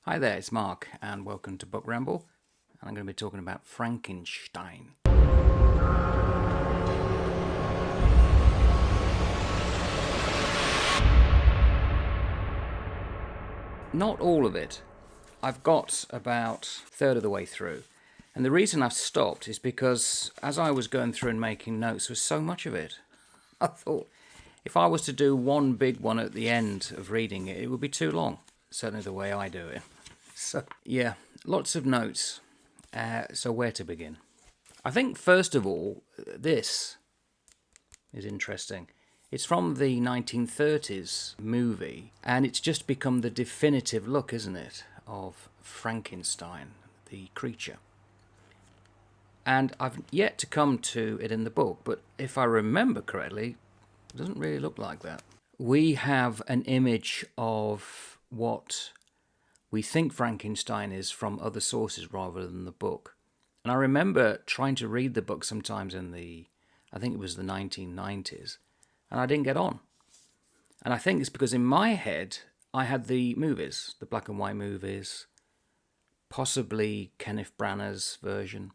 Hi there, it's Mark, and welcome to Book Ramble. And I'm going to be talking about Frankenstein. Not all of it. I've got about a third of the way through. And the reason I've stopped is because as I was going through and making notes, there was so much of it. I thought if I was to do one big one at the end of reading it, it would be too long. Certainly the way I do it. So, yeah, lots of notes. So where to begin? I think, first of all, this is interesting. It's from the 1930s movie, and it's just become the definitive look, isn't it, of Frankenstein, the creature. And I've yet to come to it in the book, but if I remember correctly, it doesn't really look like that. We have an image of what we think Frankenstein is from other sources rather than the book. And I remember trying to read the book sometimes I think it was the 1990s, and I didn't get on. And I think it's because in my head, I had the movies, the black and white movies, possibly Kenneth Branagh's version.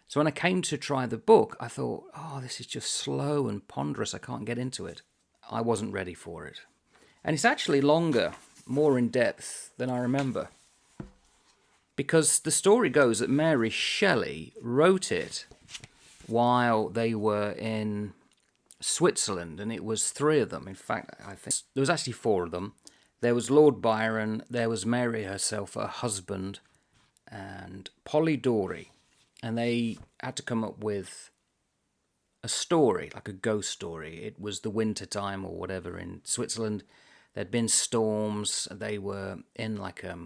So when I came to try the book, I thought, oh, this is just slow and ponderous. I can't get into it. I wasn't ready for it. And it's actually longer, more in depth than I remember. Because the story goes that Mary Shelley wrote it while they were in Switzerland, and it was three of them. In fact, I think there was actually four of them. There was Lord Byron, there was Mary herself, her husband, and Polidori. And they had to come up with a story, like a ghost story. It was the winter time or whatever in Switzerland. There'd been storms. They were in like a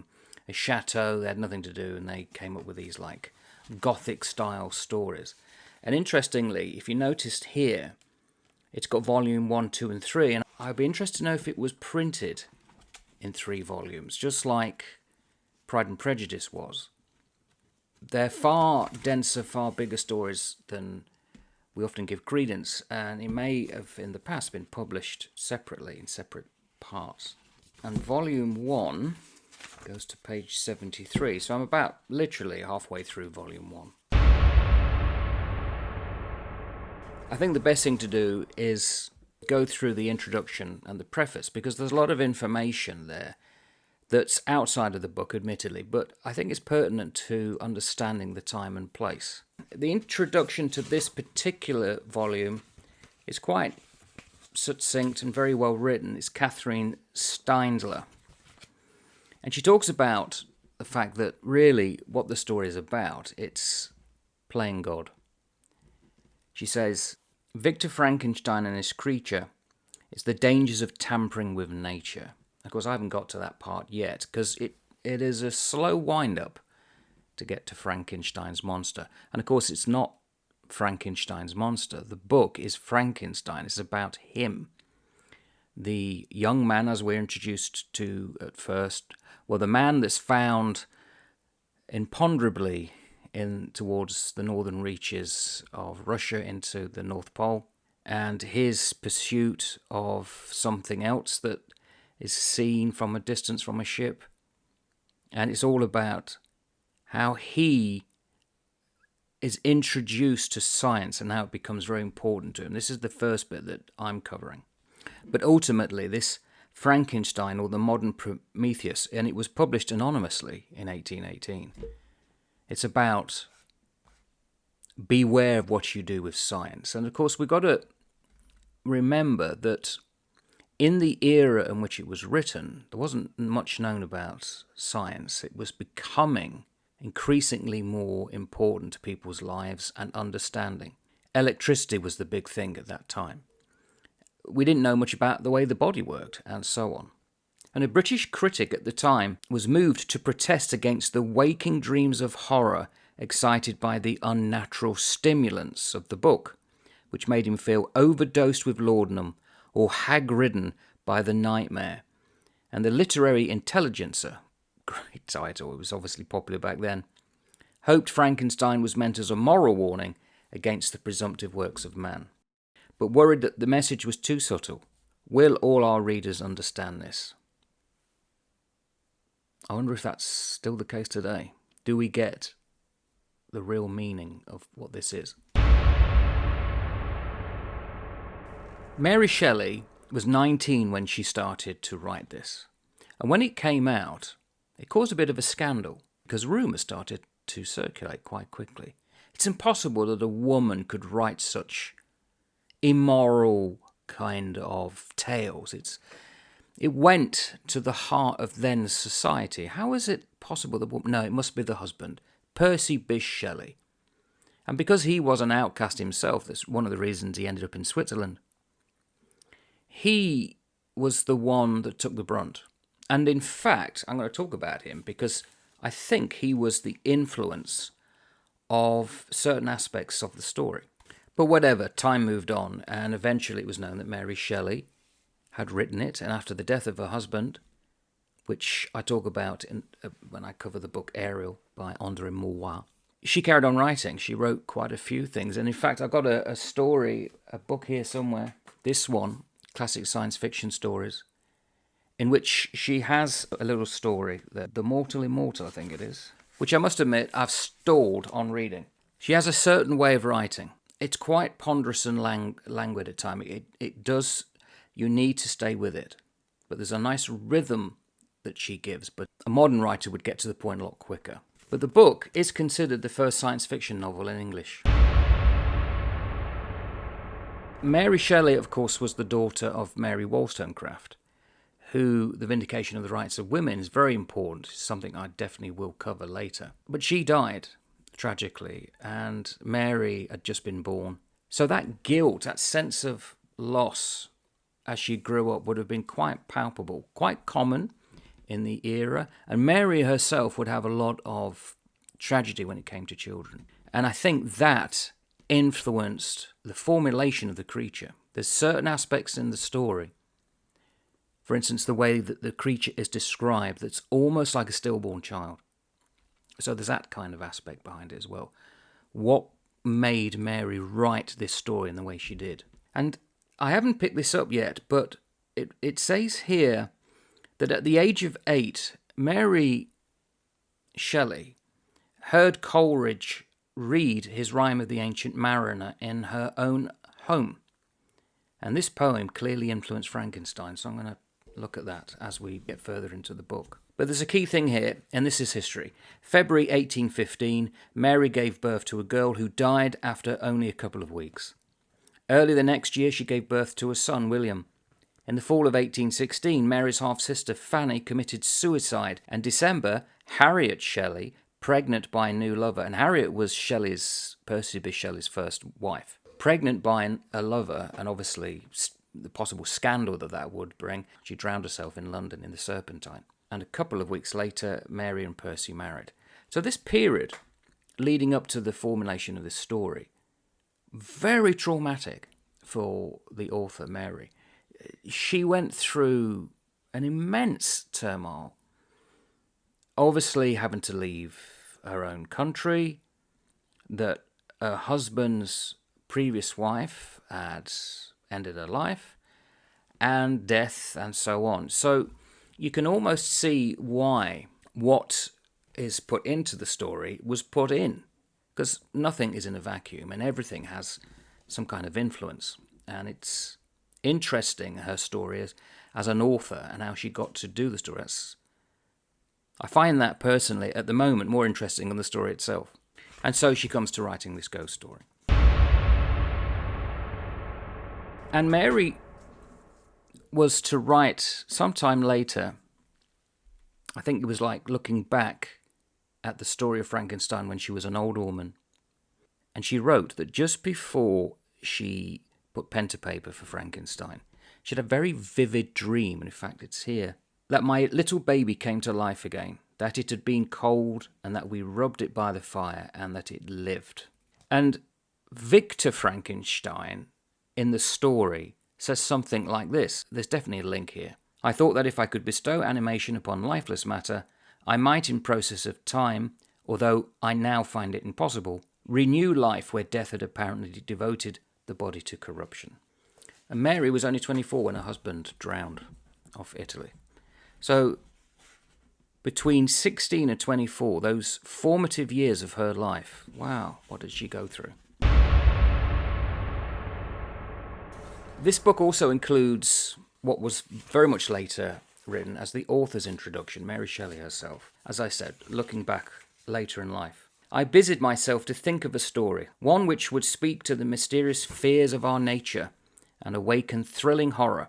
chateau. They had nothing to do, and they came up with these like Gothic-style stories. And interestingly, if you noticed here, it's got volume 1, 2, and 3, and I'd be interested to know if it was printed in 3 volumes, just like Pride and Prejudice was. They're far denser, far bigger stories than we often give credence, and it may have in the past been published separately in separate parts. And volume 1 goes to page 73, so I'm about literally halfway through volume 1. I think the best thing to do is go through the introduction and the preface, because there's a lot of information there that's outside of the book, admittedly, but I think it's pertinent to understanding the time and place. The introduction to this particular volume is quite succinct and very well written. It's Catherine Steinsler. And she talks about the fact that really what the story is about, it's playing God. She says, Victor Frankenstein and his creature, it's the dangers of tampering with nature. Of course, I haven't got to that part yet, because it is a slow wind-up to get to Frankenstein's monster. And of course, it's not Frankenstein's monster. The book is Frankenstein. It's about him. The young man, as we're introduced to at first, well, the man that's found imponderably towards the northern reaches of Russia into the North Pole, and his pursuit of something else that is seen from a distance from a ship. And it's all about how he is introduced to science and how it becomes very important to him. This is the first bit that I'm covering. But ultimately, this Frankenstein, or the modern Prometheus, and it was published anonymously in 1818, it's about beware of what you do with science. And of course, we've got to remember that in the era in which it was written, there wasn't much known about science. It was becoming increasingly more important to people's lives and understanding. Electricity was the big thing at that time. We didn't know much about the way the body worked, and so on. And a British critic at the time was moved to protest against the waking dreams of horror excited by the unnatural stimulants of the book, which made him feel overdosed with laudanum or hag-ridden by the nightmare. And the Literary Intelligencer, great title, it was obviously popular back then, hoped Frankenstein was meant as a moral warning against the presumptive works of man, but worried that the message was too subtle. Will all our readers understand this? I wonder if that's still the case today. Do we get the real meaning of what this is? Mary Shelley was 19 when she started to write this. And when it came out, it caused a bit of a scandal because rumours started to circulate quite quickly. It's impossible that a woman could write such immoral kind of tales. It went to the heart of then society. How is it possible that woman? No, it must be the husband, Percy Bysshe Shelley. And because he was an outcast himself, that's one of the reasons he ended up in Switzerland. He was the one that took the brunt. And in fact, I'm going to talk about him because I think he was the influence of certain aspects of the story. But whatever, time moved on, and eventually it was known that Mary Shelley had written it, and after the death of her husband, which I talk about when I cover the book Ariel by André Maurois, she carried on writing. She wrote quite a few things, and in fact I've got a story, a book here somewhere, this one, Classic Science Fiction Stories, in which she has a little story, The Mortal Immortal, I think it is, which I must admit I've stalled on reading. She has a certain way of writing. It's quite ponderous and languid at times. It does, you need to stay with it. But there's a nice rhythm that she gives, but a modern writer would get to the point a lot quicker. But the book is considered the first science fiction novel in English. Mary Shelley, of course, was the daughter of Mary Wollstonecraft, who the vindication of the rights of women is very important, something I definitely will cover later. But she died, tragically, and Mary had just been born. So that guilt, that sense of loss as she grew up would have been quite palpable, quite common in the era. And Mary herself would have a lot of tragedy when it came to children. And I think that influenced the formulation of the creature. There's certain aspects in the story, for instance, the way that the creature is described, that's almost like a stillborn child. So there's that kind of aspect behind it as well. What made Mary write this story in the way she did? And I haven't picked this up yet, but it says here that at the age of 8, Mary Shelley heard Coleridge read his Rime of the Ancient Mariner in her own home. And this poem clearly influenced Frankenstein, so I'm going to look at that as we get further into the book. But there's a key thing here, and this is history. February 1815, Mary gave birth to a girl who died after only a couple of weeks. Early the next year, she gave birth to a son, William. In the fall of 1816, Mary's half-sister Fanny committed suicide, and December, Harriet Shelley, pregnant by a new lover, and Harriet was Percy Bysshe Shelley's first wife, pregnant by a lover, and obviously the possible scandal that would bring, she drowned herself in London in the Serpentine. And a couple of weeks later, Mary and Percy married. So this period, leading up to the formulation of this story, very traumatic for the author, Mary. She went through an immense turmoil, obviously having to leave her own country, that her husband's previous wife had ended her life, and death, and so on. So you can almost see why what is put into the story was put in, because nothing is in a vacuum, and everything has some kind of influence. And it's interesting, her story as an author, and how she got to do the story. I find that personally, at the moment, more interesting than the story itself. And so she comes to writing this ghost story. And Mary was to write sometime later, I think it was like looking back at the story of Frankenstein when she was an old woman. And she wrote that just before she put pen to paper for Frankenstein, she had a very vivid dream, and in fact it's here, that my little baby came to life again, that it had been cold, and that we rubbed it by the fire, and that it lived. And Victor Frankenstein, in the story, says something like this. There's definitely a link here. I thought that if I could bestow animation upon lifeless matter, I might in process of time, although I now find it impossible, renew life where death had apparently devoted the body to corruption. And Mary was only 24 when her husband drowned off Italy. So Between 16 and 24, those formative years of her life, wow, what did she go through? This book also includes what was very much later written as the author's introduction, Mary Shelley herself. As I said, looking back later in life. I busied myself to think of a story, one which would speak to the mysterious fears of our nature and awaken thrilling horror,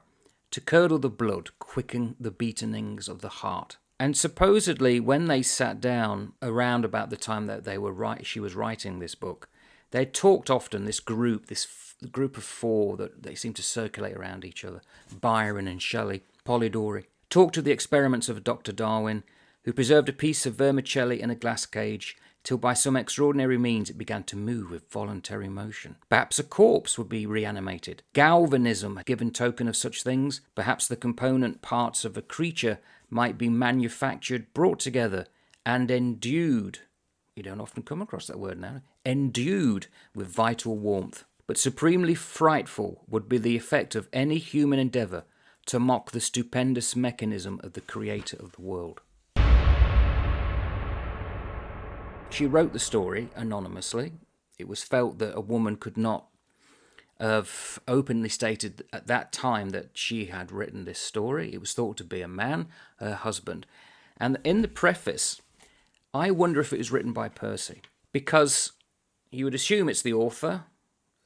to curdle the blood, quicken the beatinings of the heart. And supposedly, when they sat down around about the time that she was writing this book, they talked often, this group of four that they seemed to circulate around each other, Byron and Shelley, Polidori, talked of the experiments of Dr. Darwin, who preserved a piece of vermicelli in a glass cage till by some extraordinary means it began to move with voluntary motion. Perhaps a corpse would be reanimated. Galvanism had given token of such things. Perhaps the component parts of a creature might be manufactured, brought together, and endued. You don't often come across that word now. Endued with vital warmth. But supremely frightful would be the effect of any human endeavour to mock the stupendous mechanism of the creator of the world. She wrote the story anonymously. It was felt that a woman could not have openly stated at that time that she had written this story. It was thought to be a man, her husband. And in the preface, I wonder if it was written by Percy, because you would assume it's the author,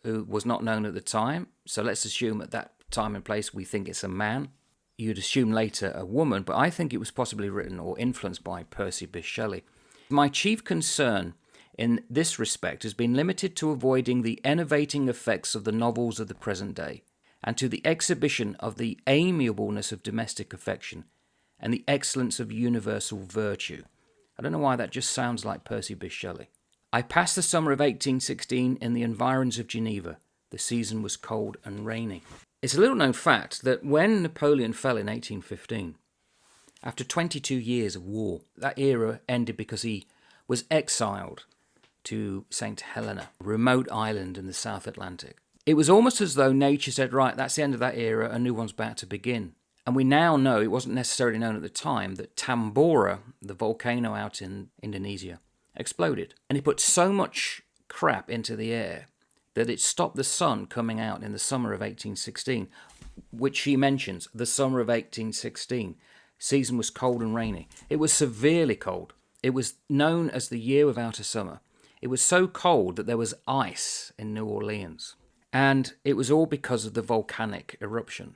who was not known at the time. So let's assume at that time and place we think it's a man. You'd assume later a woman, but I think it was possibly written or influenced by Percy Bysshe Shelley. My chief concern in this respect has been limited to avoiding the enervating effects of the novels of the present day, and to the exhibition of the amiableness of domestic affection and the excellence of universal virtue. I don't know why that just sounds like Percy Bysshe Shelley. I passed the summer of 1816 in the environs of Geneva. The season was cold and rainy. It's a little known fact that when Napoleon fell in 1815, after 22 years of war, that era ended because he was exiled to St. Helena, a remote island in the South Atlantic. It was almost as though nature said, right, that's the end of that era, a new one's about to begin. And we now know, it wasn't necessarily known at the time, that Tambora, the volcano out in Indonesia, exploded. And it put so much crap into the air that it stopped the sun coming out in the summer of 1816, which he mentions, the summer of 1816. Season was cold and rainy. It was severely cold. It was known as the year without a summer. It was so cold that there was ice in New Orleans. And it was all because of the volcanic eruption.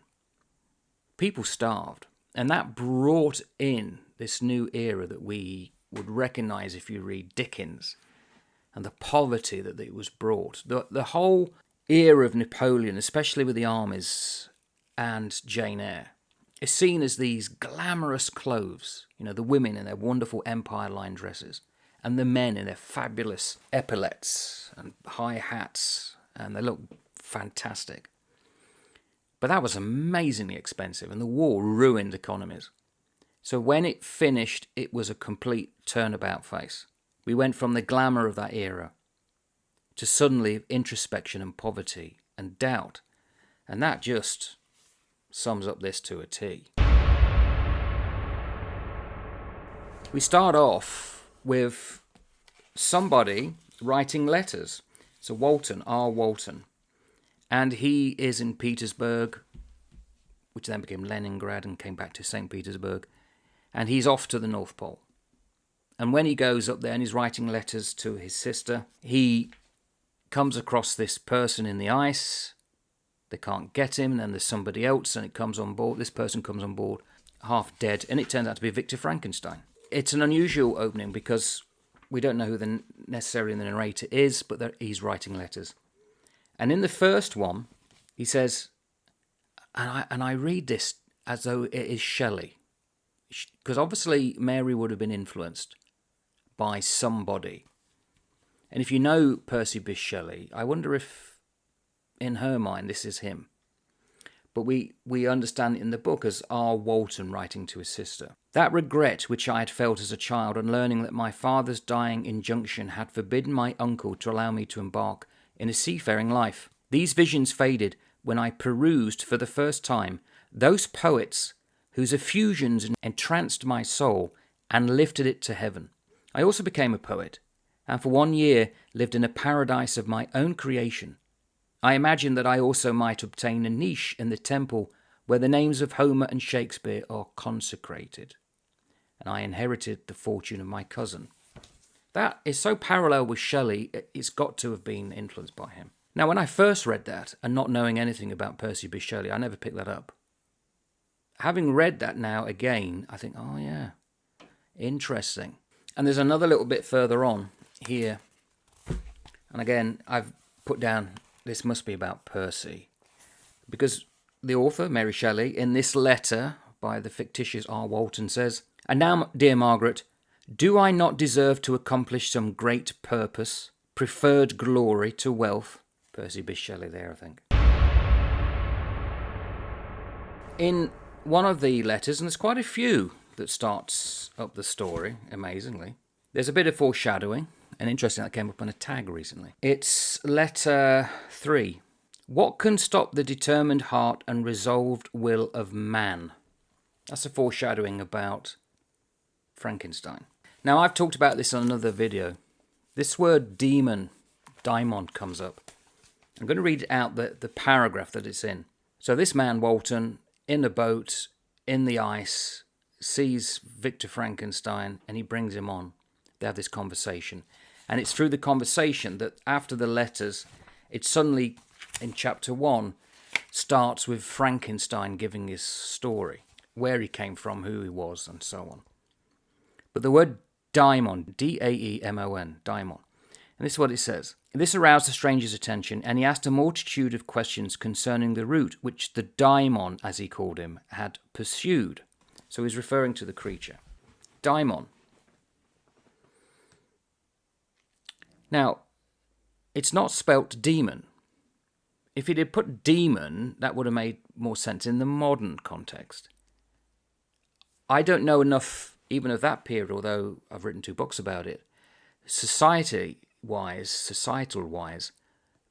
People starved. And that brought in this new era that we would recognize if you read Dickens, and the poverty that it was brought. The whole era of Napoleon, especially with the armies and Jane Eyre, is seen as these glamorous clothes, the women in their wonderful empire-line dresses, and the men in their fabulous epaulets and high hats, and they look fantastic. But that was amazingly expensive, and the war ruined economies. So when it finished, it was a complete turnabout face. We went from the glamour of that era to suddenly introspection and poverty and doubt, and that just sums up this to a T. We start off with somebody writing letters. So Walton, R. Walton, and he is in Petersburg, which then became Leningrad and came back to St. Petersburg, and he's off to the North Pole. And when he goes up there and he's writing letters to his sister, he comes across this person in the ice. They can't get him, and then there's somebody else, and it comes on board. This person comes on board, half dead, and it turns out to be Victor Frankenstein. It's an unusual opening because we don't know who necessarily the narrator is, but he's writing letters. And in the first one, he says, and I read this as though it is Shelley, because obviously Mary would have been influenced by somebody. And if you know Percy Bysshe Shelley, I wonder if in her mind this is him. But we understand it in the book as R. Walton writing to his sister. That regret which I had felt as a child on learning that my father's dying injunction had forbidden my uncle to allow me to embark in a seafaring life. These visions faded when I perused for the first time those poets whose effusions entranced my soul and lifted it to heaven. I also became a poet, and for 1 year lived in a paradise of my own creation. I imagined that I also might obtain a niche in the temple where the names of Homer and Shakespeare are consecrated. And I inherited the fortune of my cousin. That is so parallel with Shelley, it's got to have been influenced by him. Now, when I first read that, and not knowing anything about Percy Bysshe Shelley, I never picked that up. Having read that now again, I think, oh yeah, interesting. And there's another little bit further on here. And again, I've put down, this must be about Percy. Because the author, Mary Shelley, in this letter by the fictitious R. Walton says, "And now, dear Margaret, do I not deserve to accomplish some great purpose, preferred glory to wealth?" Percy Bysshe Shelley there, I think. In one of the letters, and there's quite a few that starts up the story, amazingly, there's a bit of foreshadowing, and interesting, that came up on a tag recently. It's letter 3. What can stop the determined heart and resolved will of man? That's a foreshadowing about Frankenstein. Now, I've talked about this on another video. This word daimon comes up. I'm going to read out the paragraph that it's in. So this man, Walton, in a boat, in the ice, sees Victor Frankenstein, and he brings him on. They have this conversation. And it's through the conversation that after the letters, it suddenly, in chapter 1, starts with Frankenstein giving his story, where he came from, who he was, and so on. But the word daimon, D-A-E-M-O-N, daimon, and this is what it says. This aroused the stranger's attention, and he asked a multitude of questions concerning the route which the daimon, as he called him, had pursued. So he's referring to the creature. Daimon. Now, it's not spelt demon. If he'd had put demon, that would have made more sense in the modern context. I don't know enough even of that period, although I've written 2 books about it. Societal-wise,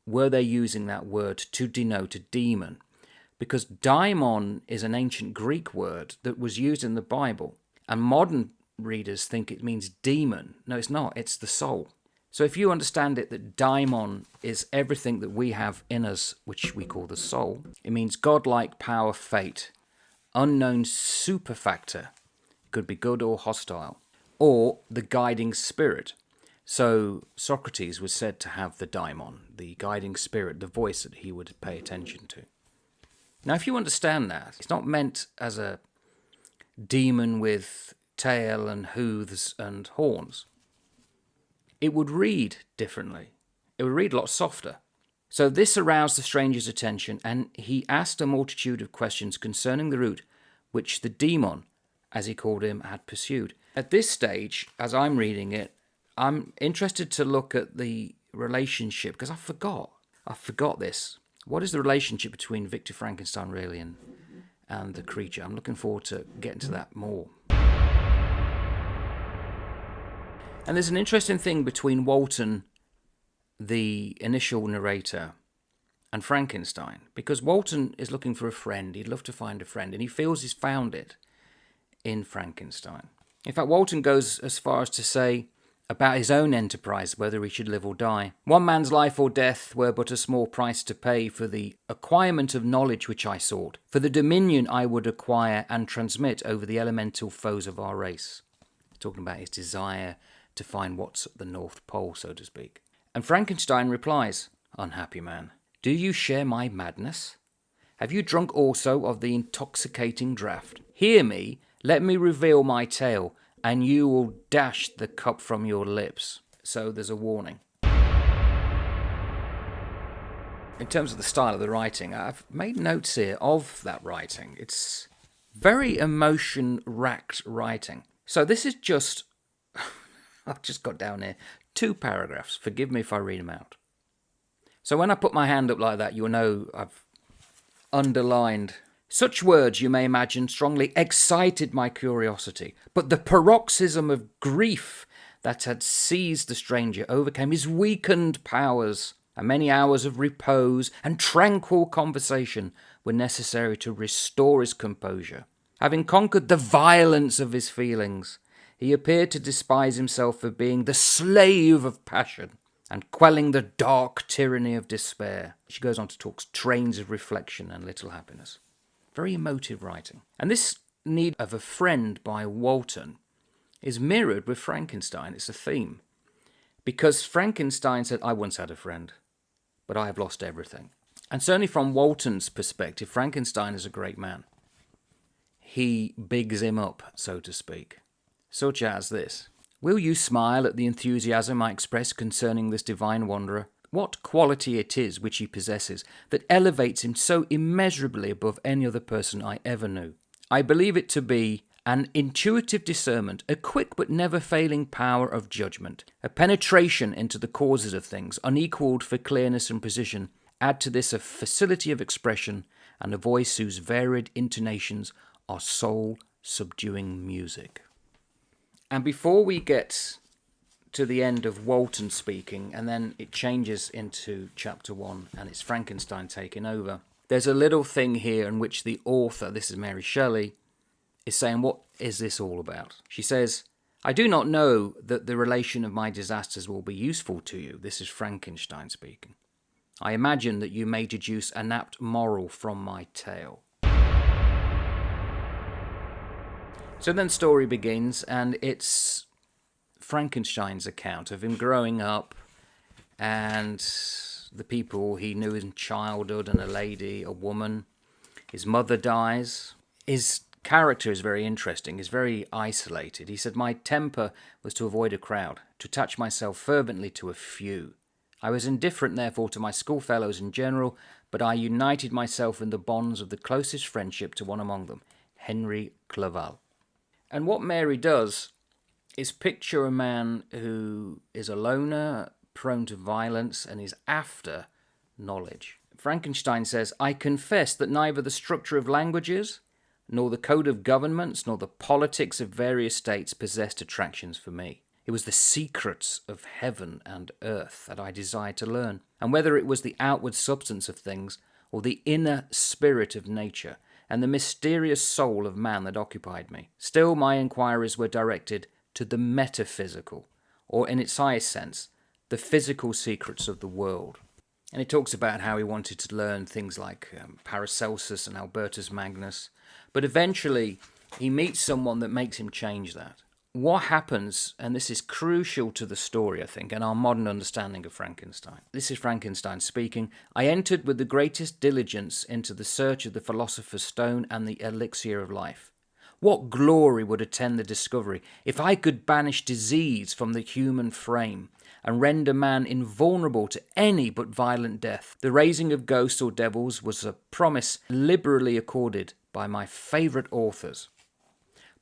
were they using that word to denote a demon? Because daimon is an ancient Greek word that was used in the Bible, and modern readers think it means demon. No, it's not. It's the soul. So if you understand it that daimon is everything that we have in us, which we call the soul, it means godlike power, fate, unknown superfactor, could be good or hostile, or the guiding spirit. So Socrates was said to have the daimon, the guiding spirit, the voice that he would pay attention to. Now, if you understand that, it's not meant as a demon with tail and hooves and horns. It would read differently. It would read a lot softer. So this aroused the stranger's attention, and he asked a multitude of questions concerning the route which the demon, as he called him, had pursued. At this stage, as I'm reading it, I'm interested to look at the relationship, because I forgot this. What is the relationship between Victor Frankenstein really and the creature? I'm looking forward to getting to that more. And there's an interesting thing between Walton, the initial narrator, and Frankenstein, because Walton is looking for a friend. He'd love to find a friend, and he feels he's found it in Frankenstein. In fact, Walton goes as far as to say about his own enterprise, whether he should live or die. One man's life or death were but a small price to pay for the acquirement of knowledge which I sought, for the dominion I would acquire and transmit over the elemental foes of our race. He's talking about his desire to find what's at the North Pole, so to speak. And Frankenstein replies, "Unhappy man, do you share my madness? Have you drunk also of the intoxicating draught? Hear me, let me reveal my tale, and you will dash the cup from your lips." So there's a warning. In terms of the style of the writing, I've made notes here of that writing. It's very emotion-racked writing. So this is just, I've just got down here, 2 paragraphs. Forgive me if I read them out. So when I put my hand up like that, you'll know I've underlined. Such words, you may imagine, strongly excited my curiosity, but the paroxysm of grief that had seized the stranger overcame his weakened powers, and many hours of repose and tranquil conversation were necessary to restore his composure. Having conquered the violence of his feelings, He appeared to despise himself for being the slave of passion and quelling the dark tyranny of despair. She goes on to talk trains of reflection and little happiness. Very emotive writing. And this need of a friend by Walton is mirrored with Frankenstein. It's a theme. Because Frankenstein said, I once had a friend, but I have lost everything. And certainly from Walton's perspective, Frankenstein is a great man. He bigs him up, so to speak. Such as this. Will you smile at the enthusiasm I express concerning this divine wanderer? What quality it is which he possesses that elevates him so immeasurably above any other person I ever knew. I believe it to be an intuitive discernment, a quick but never failing power of judgment, a penetration into the causes of things, unequalled for clearness and precision. Add to this a facility of expression and a voice whose varied intonations are soul-subduing music. And before we get to the end of Walton speaking, and then it changes into chapter 1, and it's Frankenstein taking over, there's a little thing here in which the author, this is Mary Shelley, is saying, what is this all about? She says, I do not know that the relation of my disasters will be useful to you. This is Frankenstein speaking. I imagine that you may deduce an apt moral from my tale. So then the story begins, and it's Frankenstein's account of him growing up and the people he knew in childhood, and a lady, a woman. His mother dies. His character is very interesting. He's very isolated. He said, my temper was to avoid a crowd, to attach myself fervently to a few. I was indifferent, therefore, to my schoolfellows in general, but I united myself in the bonds of the closest friendship to one among them, Henry Clerval. And what Mary does is picture a man who is a loner, prone to violence, and is after knowledge. Frankenstein says, I confess that neither the structure of languages, nor the code of governments, nor the politics of various states possessed attractions for me. It was the secrets of heaven and earth that I desired to learn, and whether it was the outward substance of things, or the inner spirit of nature, and the mysterious soul of man that occupied me. Still my inquiries were directed to the metaphysical, or in its highest sense, the physical secrets of the world. And he talks about how he wanted to learn things like Paracelsus and Albertus Magnus, but eventually he meets someone that makes him change that. What happens, and this is crucial to the story, I think, and our modern understanding of Frankenstein. This is Frankenstein speaking. I entered with the greatest diligence into the search of the philosopher's stone and the elixir of life. What glory would attend the discovery if I could banish disease from the human frame and render man invulnerable to any but violent death. The raising of ghosts or devils was a promise liberally accorded by my favourite authors.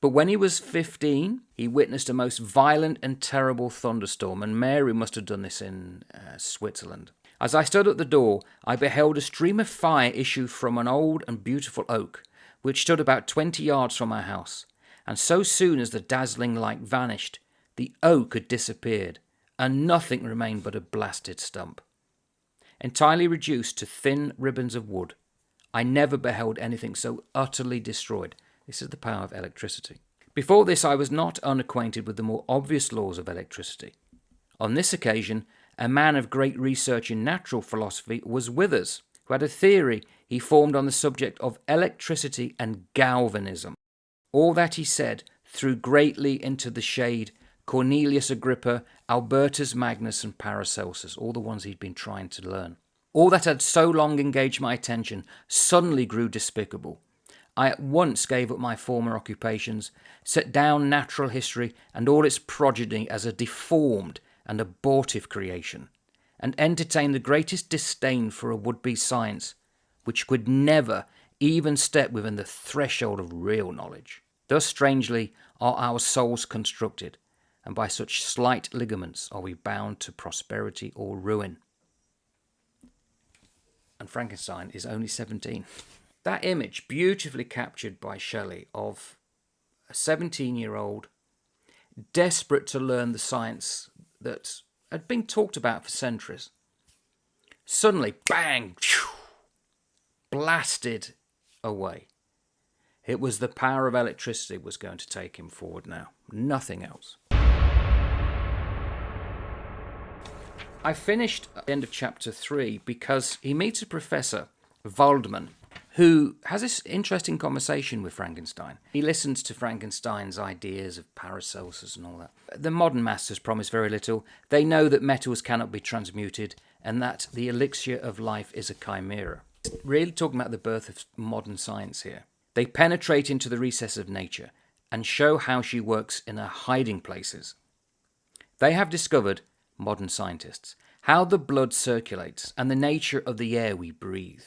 But when he was 15, he witnessed a most violent and terrible thunderstorm, and Mary must have done this in Switzerland. As I stood at the door, I beheld a stream of fire issue from an old and beautiful oak, which stood about 20 yards from our house, and so soon as the dazzling light vanished, the oak had disappeared, and nothing remained but a blasted stump. Entirely reduced to thin ribbons of wood, I never beheld anything so utterly destroyed. This is the power of electricity. Before this, I was not unacquainted with the more obvious laws of electricity. On this occasion, a man of great research in natural philosophy was with us, who had a theory he formed on the subject of electricity and galvanism. All that he said threw greatly into the shade Cornelius Agrippa, Albertus Magnus, and Paracelsus, all the ones he'd been trying to learn. All that had so long engaged my attention suddenly grew despicable. I at once gave up my former occupations, set down natural history and all its progeny as a deformed and abortive creation, and entertained the greatest disdain for a would-be science, which could never even step within the threshold of real knowledge. Thus strangely are our souls constructed, and by such slight ligaments are we bound to prosperity or ruin. And Frankenstein is only 17. That image, beautifully captured by Shelley, of a 17-year-old desperate to learn the science that had been talked about for centuries, suddenly, bang, blasted away. It was the power of electricity was going to take him forward now. Nothing else. I finished at the end of chapter 3 because he meets a professor, Waldman, who has this interesting conversation with Frankenstein. He listens to Frankenstein's ideas of Paracelsus and all that. The modern masters promise very little. They know that metals cannot be transmuted and that the elixir of life is a chimera. Really talking about the birth of modern science here. They penetrate into the recesses of nature and show how she works in her hiding places. They have discovered, modern scientists, how the blood circulates and the nature of the air we breathe.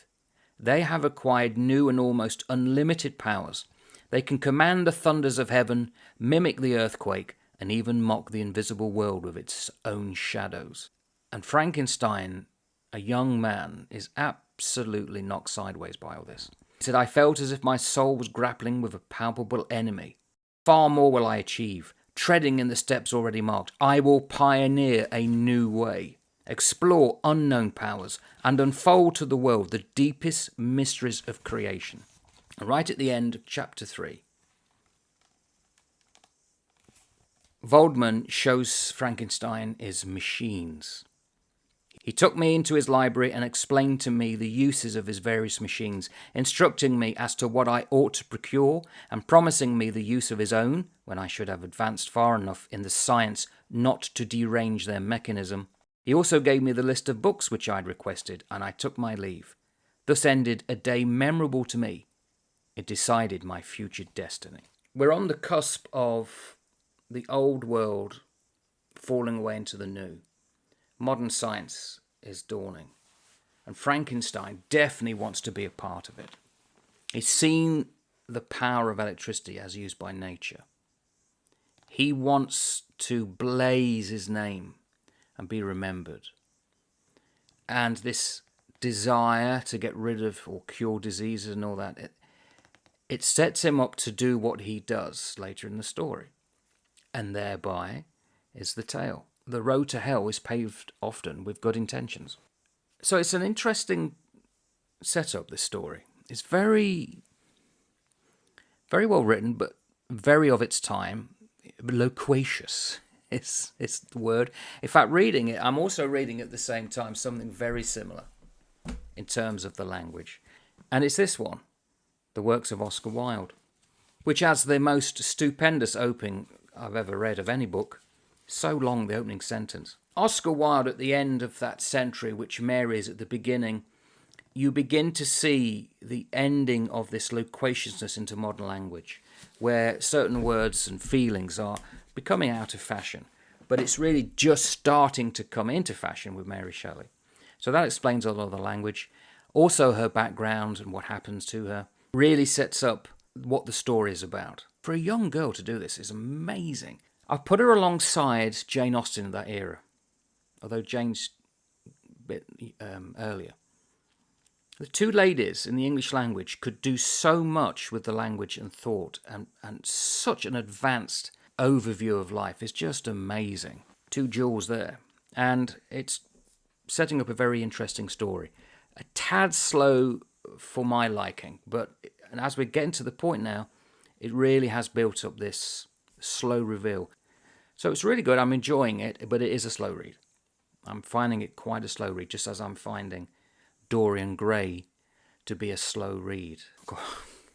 They have acquired new and almost unlimited powers. They can command the thunders of heaven, mimic the earthquake, and even mock the invisible world with its own shadows. And Frankenstein, a young man, is absolutely knocked sideways by all this. He said, I felt as if my soul was grappling with a palpable enemy. Far more will I achieve, treading in the steps already marked. I will pioneer a new way, explore unknown powers, and unfold to the world the deepest mysteries of creation. And right at the end of chapter 3, Waldman shows Frankenstein his machines. He took me into his library and explained to me the uses of his various machines, instructing me as to what I ought to procure and promising me the use of his own when I should have advanced far enough in the science not to derange their mechanism. He also gave me the list of books which I'd requested, and I took my leave. Thus ended a day memorable to me. It decided my future destiny. We're on the cusp of the old world falling away into the new. Modern science is dawning, and Frankenstein definitely wants to be a part of it. He's seen the power of electricity as used by nature. He wants to blaze his name and be remembered. And this desire to get rid of or cure diseases and all that, it sets him up to do what he does later in the story. And thereby is the tale. The road to hell is paved often with good intentions. So it's an interesting setup, this story. It's very, very well written, but very of its time. Loquacious is the word. In fact, reading it, I'm also reading at the same time something very similar in terms of the language. And it's this one, the works of Oscar Wilde, which has the most stupendous opening I've ever read of any book. So long, the opening sentence. Oscar Wilde, at the end of that century, which Mary is at the beginning, you begin to see the ending of this loquaciousness into modern language, where certain words and feelings are becoming out of fashion. But it's really just starting to come into fashion with Mary Shelley. So that explains a lot of the language. Also, her background and what happens to her really sets up what the story is about. For a young girl to do this is amazing. I've put her alongside Jane Austen in that era, although Jane's a bit earlier. The two ladies in the English language could do so much with the language and thought, and such an advanced overview of life is just amazing. Two jewels there. And it's setting up a very interesting story. A tad slow for my liking, but and as we're getting to the point now, it really has built up this slow reveal. So it's really good. I'm enjoying it, but it is a slow read. I'm finding it quite a slow read, just as I'm finding Dorian Gray to be a slow read. Got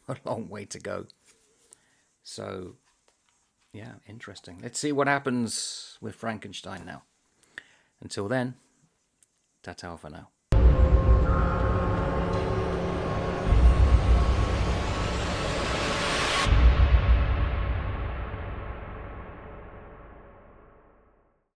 a long way to go. So, yeah, interesting. Let's see what happens with Frankenstein now. Until then, ta-ta for now.